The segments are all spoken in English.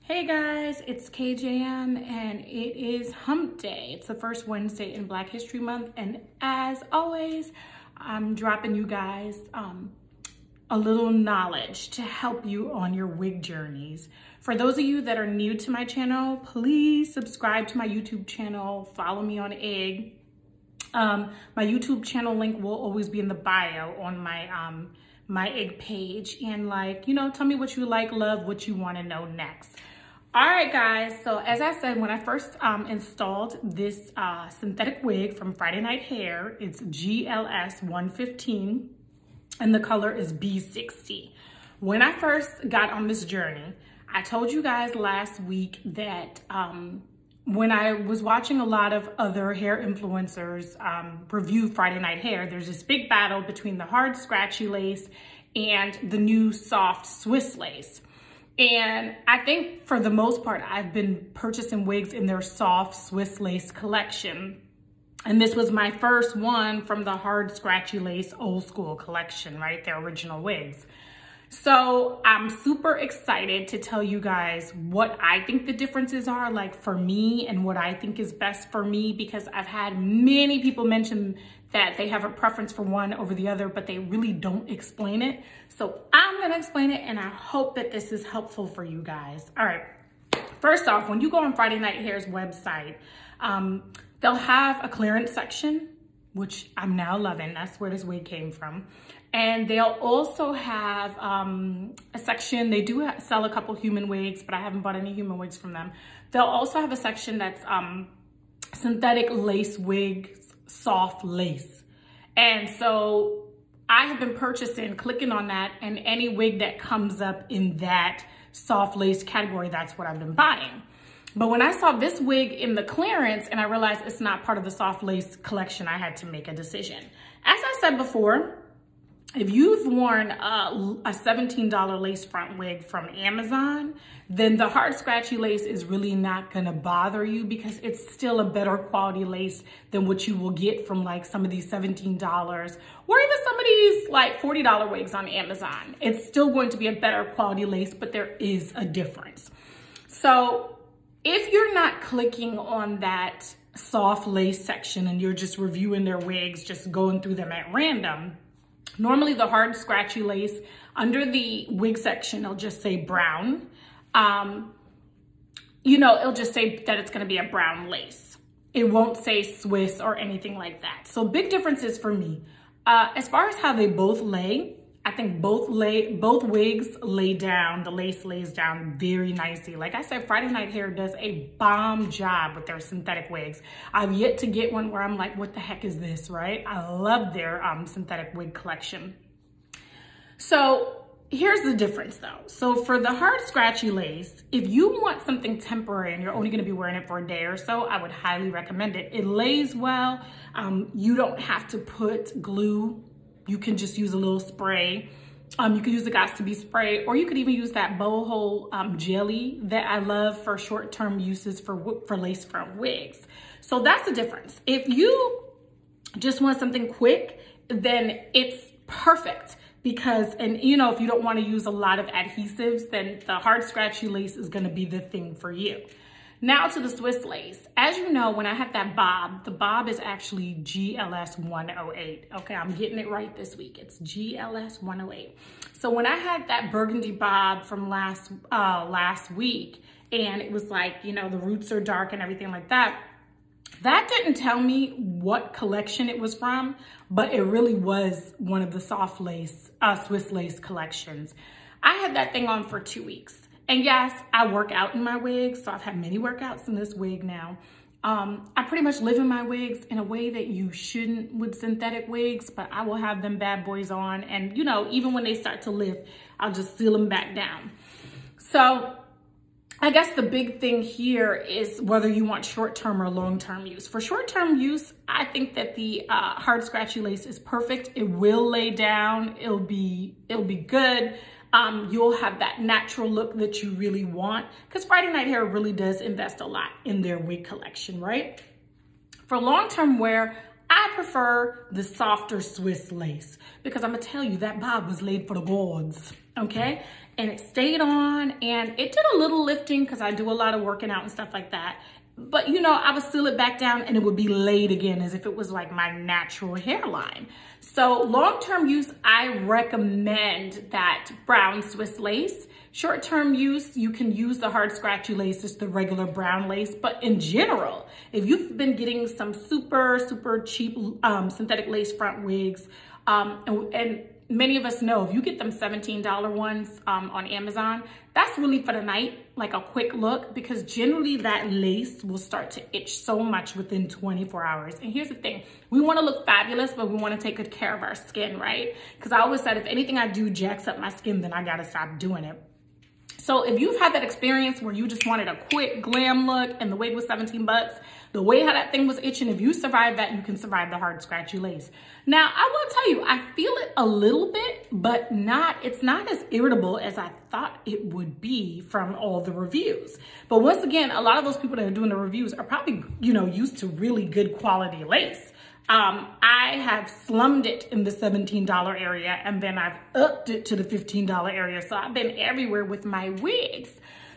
Hey guys, it's KJM and it is Hump Day. It's the first Wednesday in Black History Month, and as always, I'm dropping you guys a little knowledge to help you on your wig journeys. For those of you that are new to my channel, please subscribe to my YouTube channel, follow me on IG. My YouTube channel link will always be in the bio on my IG page, and tell me what you like, love, what you want to know next. All right, guys, so as I said, when I first installed this synthetic wig from FridayNightHair, it's GLS 115, and the color is B60. When I first got on this journey, I told you guys last week that when I was watching a lot of other hair influencers review FridayNightHair, there's this big battle between the hard scratchy lace and the new soft Swiss lace. And I think for the most part, I've been purchasing wigs in their soft Swiss lace collection. And this was my first one from the hard scratchy lace old school collection, right? Their original wigs. So I'm super excited to tell you guys what I think the differences are like for me and what I think is best for me, because I've had many people mention that they have a preference for one over the other, but they really don't explain it. So I'm gonna explain it, and I hope that this is helpful for you guys. All right, first off, when you go on FridayNightHair's website, they'll have a clearance section, which I'm now loving. That's where this wig came from. And they'll also have a section, they do sell a couple human wigs, but I haven't bought any human wigs from them. They'll also have a section that's synthetic lace wigs, soft lace. And so I have been purchasing, clicking on that, and any wig that comes up in that soft lace category, that's what I've been buying. But when I saw this wig in the clearance and I realized it's not part of the soft lace collection, I had to make a decision. As I said before, if you've worn a $17 lace front wig from Amazon, then the hard scratchy lace is really not gonna bother you, because it's still a better quality lace than what you will get from like some of these $17 or even some of these like $40 wigs on Amazon. It's still going to be a better quality lace, but there is a difference. So if you're not clicking on that soft lace section and you're just reviewing their wigs, just going through them at random, normally the hard scratchy lace under the wig section, it'll just say brown. It'll just say that it's gonna be a brown lace. It won't say Swiss or anything like that. So big differences for me. As far as how they both lay, I think both wigs lay down, the lace lays down very nicely. Like I said, FridayNightHair does a bomb job with their synthetic wigs. I've yet to get one where I'm like, what the heck is this, right? I love their synthetic wig collection. So here's the difference though. So for the hard scratchy lace, if you want something temporary and you're only gonna be wearing it for a day or so, I would highly recommend it. It lays well. You don't have to put glue. You can just use a little spray. You could use the Got2b spray, or you could even use that bow hole jelly that I love for short-term uses for lace front wigs. So that's the difference. If you just want something quick, then it's perfect, because, if you don't want to use a lot of adhesives, then the hard scratchy lace is going to be the thing for you. Now to the Swiss lace. As you know, when I have that bob, the bob is actually GLS 108. Okay, I'm getting it right this week. It's GLS 108. So when I had that burgundy bob from last week, and it was like, the roots are dark and everything like that, that didn't tell me what collection it was from, but it really was one of the soft lace, Swiss lace collections. I had that thing on for 2 weeks. And yes, I work out in my wigs, so I've had many workouts in this wig now. I pretty much live in my wigs in a way that you shouldn't with synthetic wigs, but I will have them bad boys on, and even when they start to lift, I'll just seal them back down. So I guess the big thing here is whether you want short-term or long-term use. For short-term use, I think that the hard scratchy lace is perfect. It will lay down, it'll be good. You'll have that natural look that you really want, because FridayNightHair really does invest a lot in their wig collection, right? For long-term wear, I prefer the softer Swiss lace, because I'm gonna tell you, that bob was laid for the gods. okay? And it stayed on, and it did a little lifting because I do a lot of working out and stuff like that. But you know, I would seal it back down and it would be laid again as if it was like my natural hairline. So long-term use, I recommend that brown Swiss lace. Short-term use, you can use the hard scratchy lace, just the regular brown lace. But in general, if you've been getting some super cheap synthetic lace front wigs, and many of us know if you get them $17 ones on Amazon, that's really for the night, like a quick look, because generally that lace will start to itch so much within 24 hours. And here's the thing, we want to look fabulous, but we want to take good care of our skin, right? Because I always said if anything I do jacks up my skin, then I got to stop doing it. So if you've had that experience where you just wanted a quick glam look and the wig was 17 bucks, the way how that thing was itching, if you survive that, you can survive the hard scratchy lace. Now, I will tell you, I feel it a little bit, but it's not as irritable as I thought it would be from all the reviews. But once again, a lot of those people that are doing the reviews are probably, you know, used to really good quality lace. I have slummed it in the $17 area, and then I've upped it to the $15 area. So I've been everywhere with my wigs.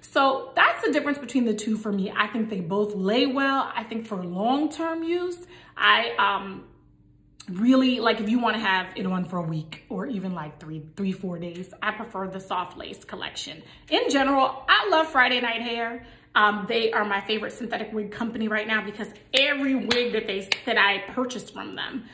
So that's the difference between the two for me. I think they both lay well. I think for long-term use, I really, like if you want to have it on for a week or even like three, 4 days, I prefer the soft lace collection. In general, I love Friday Night Hair. They are my favorite synthetic wig company right now because every wig that I purchased from them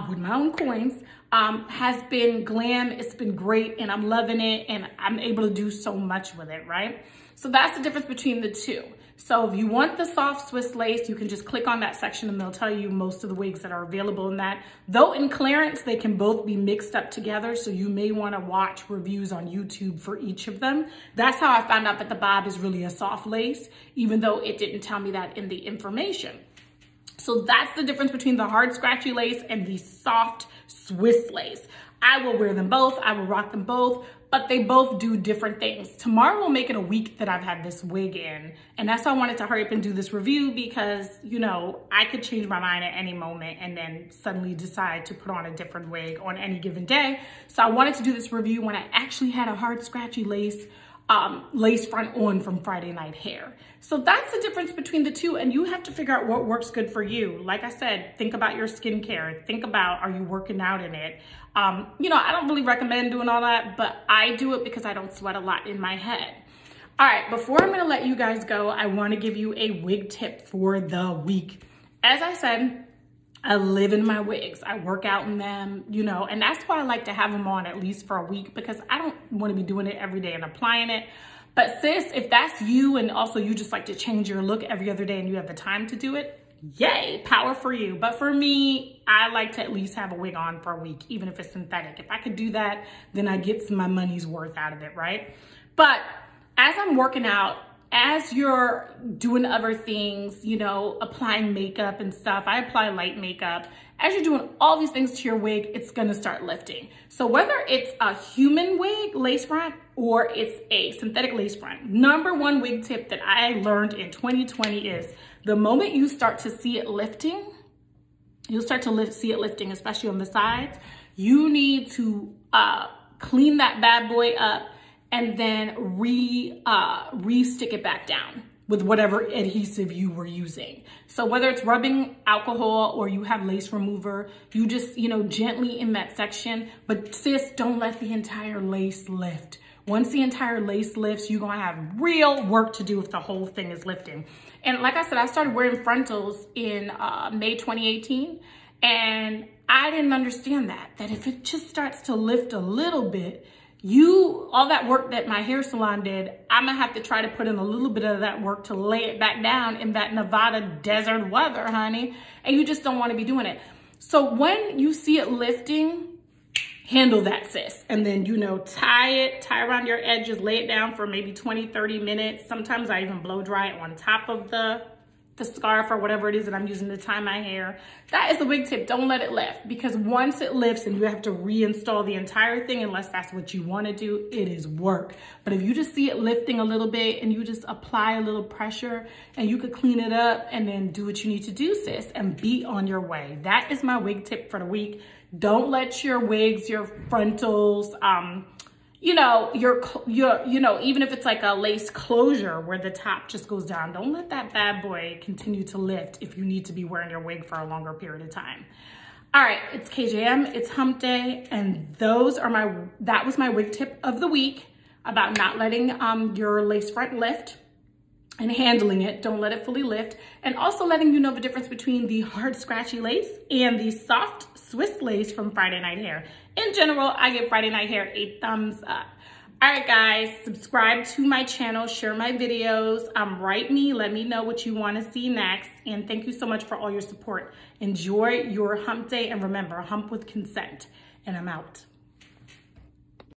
with my own coins has been glam. It's been great, and I'm loving it, and I'm able to do so much with it, right? So that's the difference between the two. So if you want the soft Swiss lace, you can just click on that section and they'll tell you most of the wigs that are available in that. Though in clearance, they can both be mixed up together. So you may want to watch reviews on YouTube for each of them. That's how I found out that the bob is really a soft lace, even though it didn't tell me that in the information. So that's the difference between the hard scratchy lace and the soft Swiss lace. I will wear them both. I will rock them both, but they both do different things. Tomorrow will make it a week that I've had this wig in. And that's why I wanted to hurry up and do this review because, you know, I could change my mind at any moment and then suddenly decide to put on a different wig on any given day. So I wanted to do this review when I actually had a hard scratchy lace front on from Friday Night Hair. So that's the difference between the two, and you have to figure out what works good for you. Like I said, think about your skincare. Think about, are you working out in it? You know, I don't really recommend doing all that, but I do it because I don't sweat a lot in my head. All right, before I'm gonna let you guys go, I wanna give you a wig tip for the week. As I said, I live in my wigs. I work out in them, you know, and that's why I like to have them on at least for a week because I don't want to be doing it every day and applying it. But sis, if that's you and also you just like to change your look every other day and you have the time to do it, yay, power for you. But for me, I like to at least have a wig on for a week, even if it's synthetic. If I could do that, then I get my money's worth out of it, right? But as I'm working out, as you're doing other things, you know, applying makeup and stuff, I apply light makeup. As you're doing all these things to your wig, it's gonna start lifting. So whether it's a human wig, lace front, or it's a synthetic lace front, #1 wig tip that I learned in 2020 is the moment you start to see it lifting, you'll start to see it lifting, especially on the sides, you need to clean that bad boy up and then re-stick it back down with whatever adhesive you were using. So whether it's rubbing alcohol or you have lace remover, you just, you know, gently in that section, but sis, don't let the entire lace lift. Once the entire lace lifts, you're gonna have real work to do if the whole thing is lifting. And like I said, I started wearing frontals in May 2018, and I didn't understand that if it just starts to lift a little bit, all that work that my hair salon did, I'm gonna have to try to put in a little bit of that work to lay it back down in that Nevada desert weather, honey. And you just don't wanna be doing it. So when you see it lifting, handle that, sis. And then, you know, tie around your edges, lay it down for maybe 20, 30 minutes. Sometimes I even blow dry it on top of the scarf or whatever it is that I'm using to tie my hair. That is the wig tip. Don't let it lift, because once it lifts and you have to reinstall the entire thing, unless that's what you want to do, it is work. But if you just see it lifting a little bit and you just apply a little pressure and you could clean it up and then do what you need to do, sis, and be on your way. That is my wig tip for the week. Don't let your wigs, your frontals, you know, even if it's like a lace closure where the top just goes down, don't let that bad boy continue to lift if you need to be wearing your wig for a longer period of time. All right, it's KJM, it's hump day, and that was my wig tip of the week about not letting your lace front lift and handling it. Don't let it fully lift. And also letting you know the difference between the hard scratchy lace and the soft Swiss lace from Friday Night Hair. In general, I give Friday Night Hair a thumbs up. All right, guys, subscribe to my channel, share my videos, write me, let me know what you want to see next. And thank you so much for all your support. Enjoy your hump day, and remember, hump with consent. And I'm out.